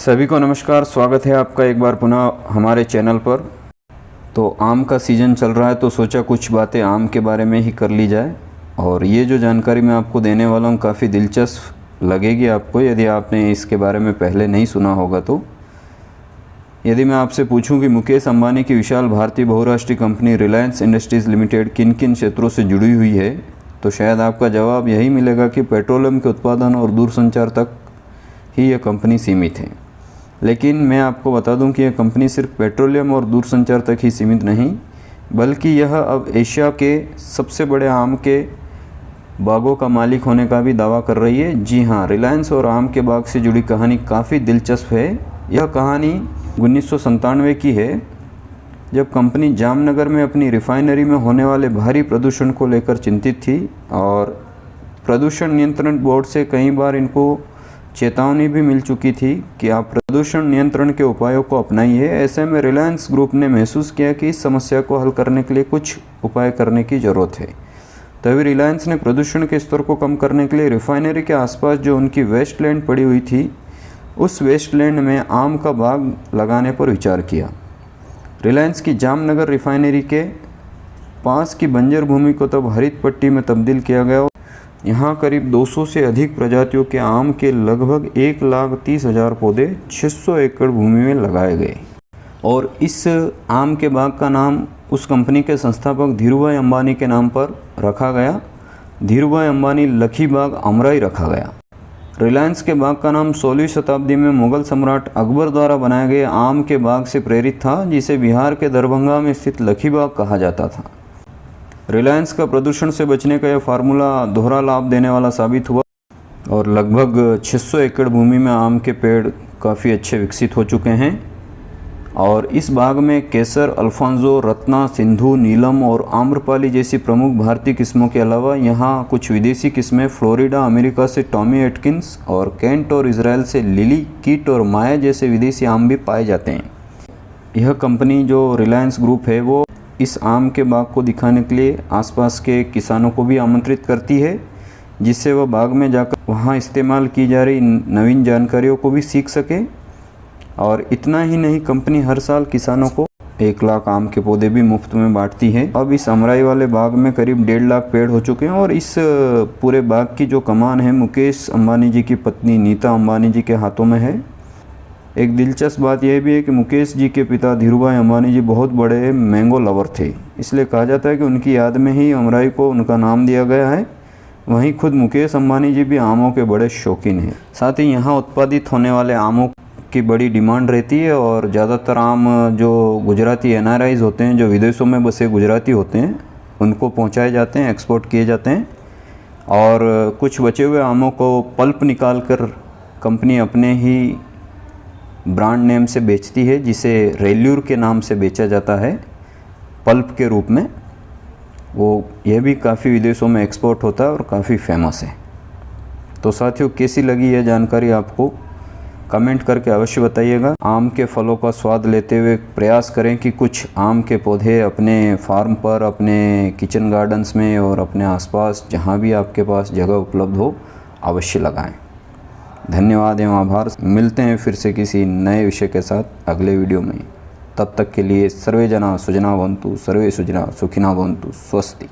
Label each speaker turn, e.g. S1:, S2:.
S1: सभी को नमस्कार, स्वागत है आपका एक बार पुनः हमारे चैनल पर। तो आम का सीज़न चल रहा है तो सोचा कुछ बातें आम के बारे में ही कर ली जाए। और ये जो जानकारी मैं आपको देने वाला हूँ काफ़ी दिलचस्प लगेगी आपको, यदि आपने इसके बारे में पहले नहीं सुना होगा तो। यदि मैं आपसे पूछूं कि मुकेश अंबानी की विशाल भारतीय बहुराष्ट्रीय कंपनी रिलायंस इंडस्ट्रीज़ लिमिटेड किन किन क्षेत्रों से जुड़ी हुई है, तो शायद आपका जवाब यही मिलेगा कि पेट्रोलियम के उत्पादन और दूरसंचार तक ही यह कंपनी सीमित है। लेकिन मैं आपको बता दूं कि यह कंपनी सिर्फ पेट्रोलियम और दूरसंचार तक ही सीमित नहीं, बल्कि यह अब एशिया के सबसे बड़े आम के बागों का मालिक होने का भी दावा कर रही है। जी हाँ, रिलायंस और आम के बाग से जुड़ी कहानी काफ़ी दिलचस्प है। यह कहानी 1997 की है, जब कंपनी जामनगर में अपनी रिफाइनरी में होने वाले भारी प्रदूषण को लेकर चिंतित थी और प्रदूषण नियंत्रण बोर्ड से कई बार इनको चेतावनी भी मिल चुकी थी कि आप प्रदूषण नियंत्रण के उपायों को अपनाइए। ऐसे में रिलायंस ग्रुप ने महसूस किया कि इस समस्या को हल करने के लिए कुछ उपाय करने की ज़रूरत है। तभी रिलायंस ने प्रदूषण के स्तर को कम करने के लिए रिफाइनरी के आसपास जो उनकी वेस्टलैंड पड़ी हुई थी, उस वेस्टलैंड में आम का बाग लगाने पर विचार किया। रिलायंस की जामनगर रिफाइनरी के पास की बंजर भूमि को तब हरित पट्टी में तब्दील किया गया। यहाँ करीब 200 से अधिक प्रजातियों के आम के लगभग 1,30,000 पौधे 600 एकड़ भूमि में लगाए गए। और इस आम के बाग का नाम उस कंपनी के संस्थापक धीरूभाई अंबानी के नाम पर रखा गया। धीरूभाई अंबानी लखी बाग अमराई रखा गया। रिलायंस के बाग का नाम 16वीं शताब्दी में मुगल सम्राट अकबर द्वारा बनाए गए आम के बाग से प्रेरित था, जिसे बिहार के दरभंगा में स्थित लखी बाग कहा जाता था। रिलायंस का प्रदूषण से बचने का यह फार्मूला दोहरा लाभ देने वाला साबित हुआ और लगभग 600 एकड़ भूमि में आम के पेड़ काफ़ी अच्छे विकसित हो चुके हैं। और इस बाग में केसर, अल्फांजो, रत्ना, सिंधु, नीलम और आम्रपाली जैसी प्रमुख भारतीय किस्मों के अलावा यहाँ कुछ विदेशी किस्में फ्लोरिडा, अमेरिका से टॉमी एटकिंस और केंट और इजराइल से लिली, कीट और माया जैसे विदेशी आम भी पाए जाते हैं। यह कंपनी जो रिलायंस ग्रुप है वो इस आम के बाग को दिखाने के लिए आसपास के किसानों को भी आमंत्रित करती है, जिससे वह बाग में जाकर वहाँ इस्तेमाल की जा रही नवीन जानकारियों को भी सीख सके। और इतना ही नहीं, कंपनी हर साल किसानों को 1 लाख आम के पौधे भी मुफ्त में बांटती है। अब इस अमराई वाले बाग में करीब 1.5 लाख पेड़ हो चुके हैं और इस पूरे बाग की जो कमान है मुकेश अंबानी जी की पत्नी नीता अंबानी जी के हाथों में है। एक दिलचस्प बात यह भी है कि मुकेश जी के पिता धीरूभाई अंबानी जी बहुत बड़े मैंगो लवर थे, इसलिए कहा जाता है कि उनकी याद में ही अमराई को उनका नाम दिया गया है। वहीं खुद मुकेश अंबानी जी भी आमों के बड़े शौकीन हैं। साथ ही यहाँ उत्पादित होने वाले आमों की बड़ी डिमांड रहती है और ज़्यादातर आम जो गुजराती NRIs होते हैं, जो विदेशों में बसे गुजराती होते हैं, उनको पहुँचाए जाते हैं, एक्सपोर्ट किए जाते हैं। और कुछ बचे हुए आमों को पल्प निकाल कर कंपनी अपने ही ब्रांड नेम से बेचती है, जिसे रेल्यूर के नाम से बेचा जाता है पल्प के रूप में। यह भी काफ़ी विदेशों में एक्सपोर्ट होता है और काफ़ी फेमस है। तो साथियों, कैसी लगी यह जानकारी आपको कमेंट करके अवश्य बताइएगा। आम के फलों का स्वाद लेते हुए प्रयास करें कि कुछ आम के पौधे अपने फार्म पर, अपने किचन गार्डन्स में और अपने आसपास जहाँ भी आपके पास जगह उपलब्ध हो अवश्य लगाएं। धन्यवाद एवं आभार। मिलते हैं फिर से किसी नए विषय के साथ अगले वीडियो में। तब तक के लिए सर्वे जना सुजना भवन्तु, सर्वे सुजना सुखिना भवन्तु। स्वस्ति।